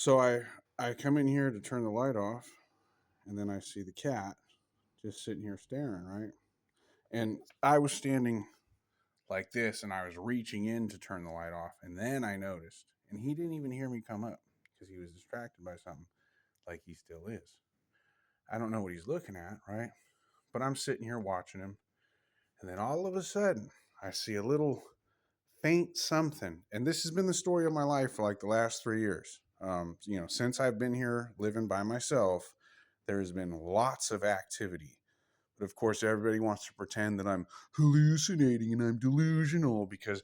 So I come in here to turn the light off, and then I see the cat just sitting here staring, right? And I was standing like this, and I was reaching in to turn the light off, and then I noticed, and he didn't even hear me come up because he was distracted by something, like he still is. I don't know what he's looking at, right? But I'm sitting here watching him, and then all of a sudden, I see a little faint something. And this has been the story of my life for like the last 3 years. Since I've been here living by myself, there has been lots of activity. But of course, everybody wants to pretend that I'm hallucinating and I'm delusional because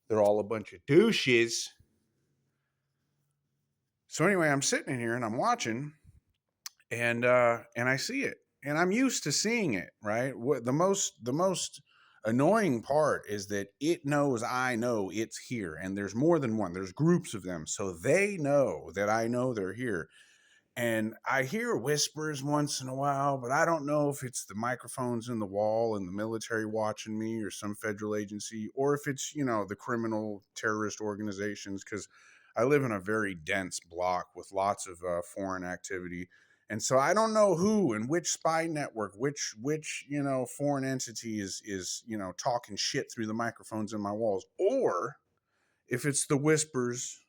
they're all a bunch of douches. So anyway, I'm sitting in here and I'm watching, and I see it, and I'm used to seeing it. Right. What the most annoying part is that it knows I know it's here, and there's more than one. There's groups of them, so they know that I know they're here. And I hear whispers once in a while, but I don't know if it's the microphones in the wall and the military watching me or some federal agency, or if it's, the criminal terrorist organizations, because I live in a very dense block with lots of foreign activity. And so I don't know who and which spy network, which foreign entity is talking shit through the microphones in my walls, or if it's the whispers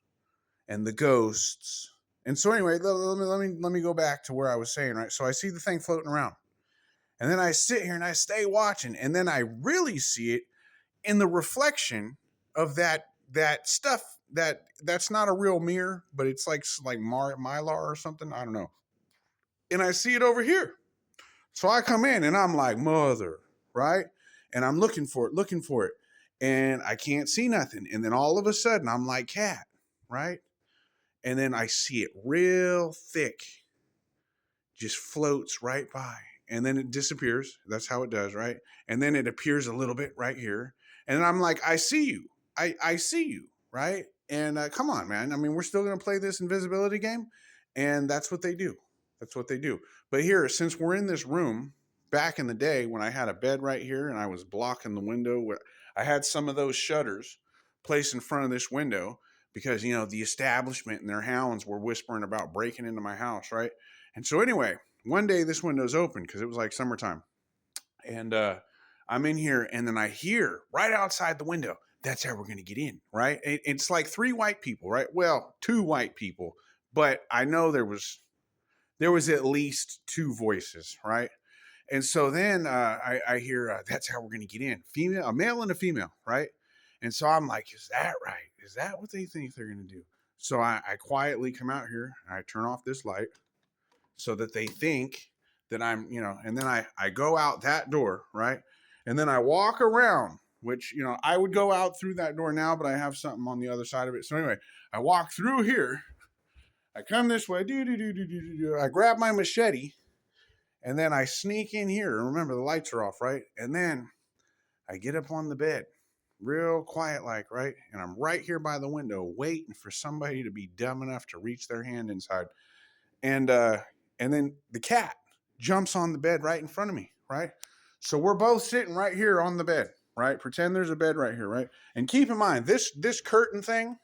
and the ghosts. And so anyway, let me go back to where I was saying, right? So I see the thing floating around. And then I sit here and I stay watching, and then I really see it in the reflection of that stuff that's not a real mirror, but it's like mylar or something, I don't know. And I see it over here. So I come in and I'm like, mother, right? And I'm looking for it. And I can't see nothing. And then all of a sudden I'm like, cat, right? And then I see it real thick, just floats right by. And then it disappears. That's how it does, right? And then it appears a little bit right here. And I'm like, I see you. I see you, right? And come on, man. I mean, we're still going to play this invisibility game. And that's what they do. That's what they do. But here, since we're in this room, back in the day when I had a bed right here and I was blocking the window, where I had some of those shutters placed in front of this window because, the establishment and their hounds were whispering about breaking into my house, right? And so anyway, one day this window's open because it was like summertime. And I'm in here, and then I hear right outside the window, that's how we're going to get in, right? It's like three white people, right? Well, two white people, but I know there was at least two voices, right? And so then I hear, that's how we're going to get in. Female, a male and a female, right? And so I'm like, is that right? Is that what they think they're going to do? So I quietly come out here and I turn off this light so that they think that and then I go out that door, right? And then I walk around, which, I would go out through that door now, but I have something on the other side of it. So anyway, I walk through here, I come this way, I grab my machete, and then I sneak in here. Remember, the lights are off, right? And then I get up on the bed, real quiet like, right? And I'm right here by the window waiting for somebody to be dumb enough to reach their hand inside. And then the cat jumps on the bed right in front of me, right? So we're both sitting right here on the bed, right? Pretend there's a bed right here, right? And keep in mind this curtain thing.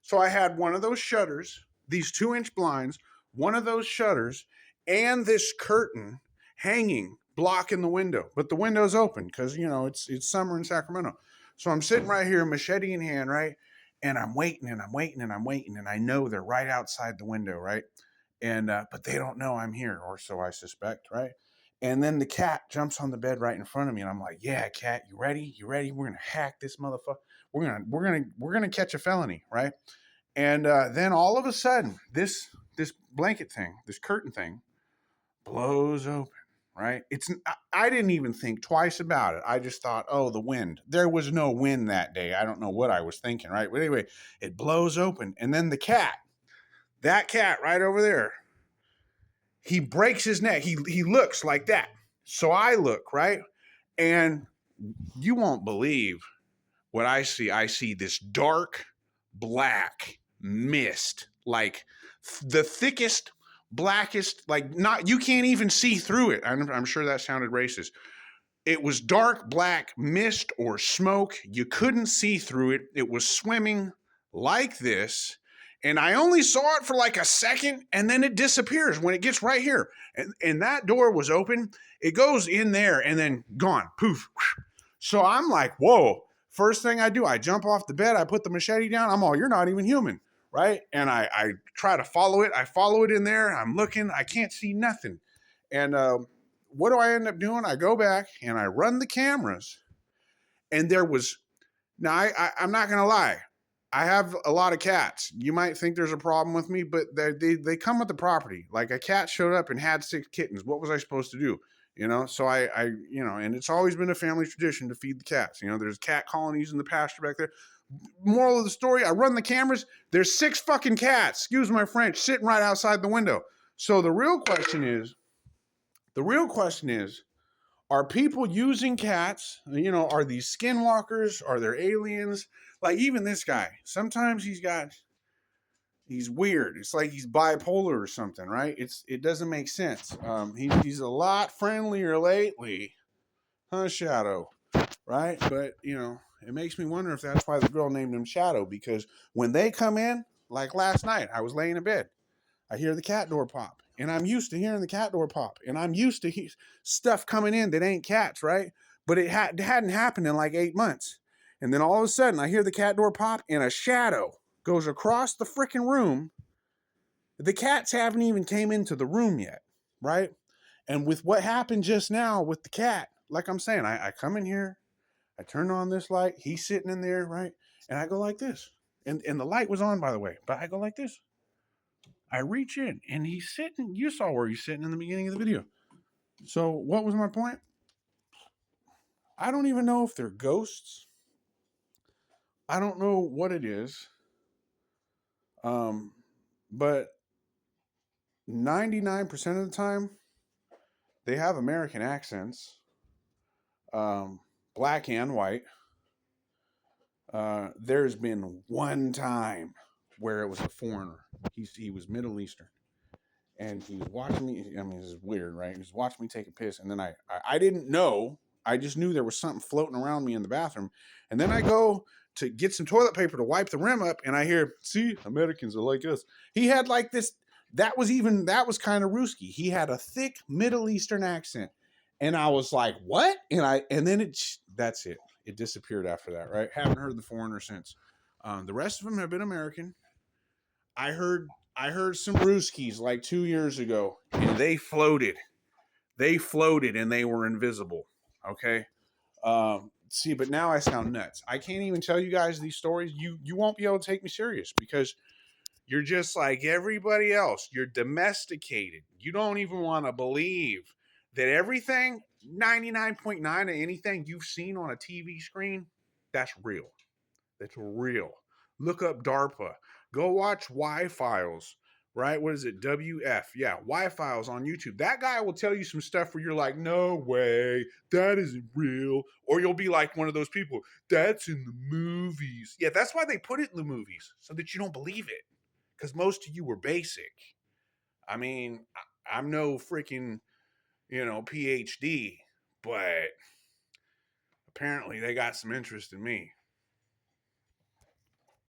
So I had one of those shutters, these 2-inch blinds, one of those shutters, and this curtain hanging blocking the window. But the window's open because it's summer in Sacramento. So I'm sitting right here, machete in hand, right? And I'm waiting and I'm waiting and I'm waiting, and I know they're right outside the window, right? And but they don't know I'm here, or so I suspect, right? And then the cat jumps on the bed right in front of me, and I'm like, "Yeah, cat, you ready? You ready? We're gonna hack this motherfucker. We're gonna catch a felony, right?" And then all of a sudden, this blanket thing, this curtain thing, blows open. Right? I didn't even think twice about it. I just thought, oh, the wind. There was no wind that day. I don't know what I was thinking, right? But anyway, it blows open, and then that cat right over there, he breaks his neck. He looks like that. So I look, right? And you won't believe what I see. I see this dark black mist, like the thickest, blackest, like not, you can't even see through it. I'm sure that sounded racist. It was dark black mist or smoke. You couldn't see through it. It was swimming like this. And I only saw it for like a second, and then it disappears when it gets right here. And that door was open. It goes in there and then gone. Poof. So I'm like, whoa. First thing I do, I jump off the bed. I put the machete down. I'm all, you're not even human. Right. And I try to follow it. I follow it in there. I'm looking. I can't see nothing. And what do I end up doing? I go back and I run the cameras. And there was, now I'm not going to lie. I have a lot of cats. You might think there's a problem with me, but they come with the property. Like a cat showed up and had 6 kittens. What was I supposed to do? You know, so I and it's always been a family tradition to feed the cats. You know, there's cat colonies in the pasture back there. Moral of the story, I run the cameras. There's 6 fucking cats, excuse my French, sitting right outside the window. So the real question is, are people using cats? You know, are these skinwalkers? Are there aliens? Like even this guy, sometimes he's weird. It's like he's bipolar or something, right? It doesn't make sense. He's a lot friendlier lately, huh, Shadow? Right? But you know, it makes me wonder if that's why the girl named him Shadow, because when they come in, like last night, I was laying in bed, I hear the cat door pop, and I'm used to hearing the cat door pop, and I'm used to stuff coming in that ain't cats, right? But it hadn't happened in like 8 months. And then all of a sudden, I hear the cat door pop, and a shadow goes across the freaking room. The cats haven't even came into the room yet, right? And with what happened just now with the cat, like I'm saying, I come in here, I turn on this light, he's sitting in there, right? And I go like this. And the light was on, by the way, but I go like this. I reach in and he's sitting. You saw where he's sitting in the beginning of the video. So, what was my point? I don't even know if they're ghosts. I don't know what it is. But 99% of the time, they have American accents, black and white. There's been one time where it was a foreigner. He was Middle Eastern. And he was watching me. I mean, this is weird, right? He was watching me take a piss, and then I didn't know. I just knew there was something floating around me in the bathroom, and then I go to get some toilet paper to wipe the rim up, and I hear, "See, Americans are like us." He had like this. That was kind of Ruski. He had a thick Middle Eastern accent, and I was like, "What?" And then that's it. It disappeared after that. Right? Haven't heard the foreigner since. The rest of them have been American. I heard some Ruskies like 2 years ago, and they floated. They floated and they were invisible. Okay. See, but now I sound nuts. I can't even tell you guys these stories. You won't be able to take me serious because you're just like everybody else. You're domesticated. You don't even want to believe that everything, 99.9 of anything you've seen on a TV screen, that's real. That's real. Look up DARPA. Go watch Y Files, right? What is it? WF. Yeah, Y Files on YouTube. That guy will tell you some stuff where you're like, no way, that isn't real. Or you'll be like one of those people, that's in the movies. Yeah, that's why they put it in the movies, so that you don't believe it. Because most of you were basic. I mean, I'm no freaking, PhD, but apparently they got some interest in me.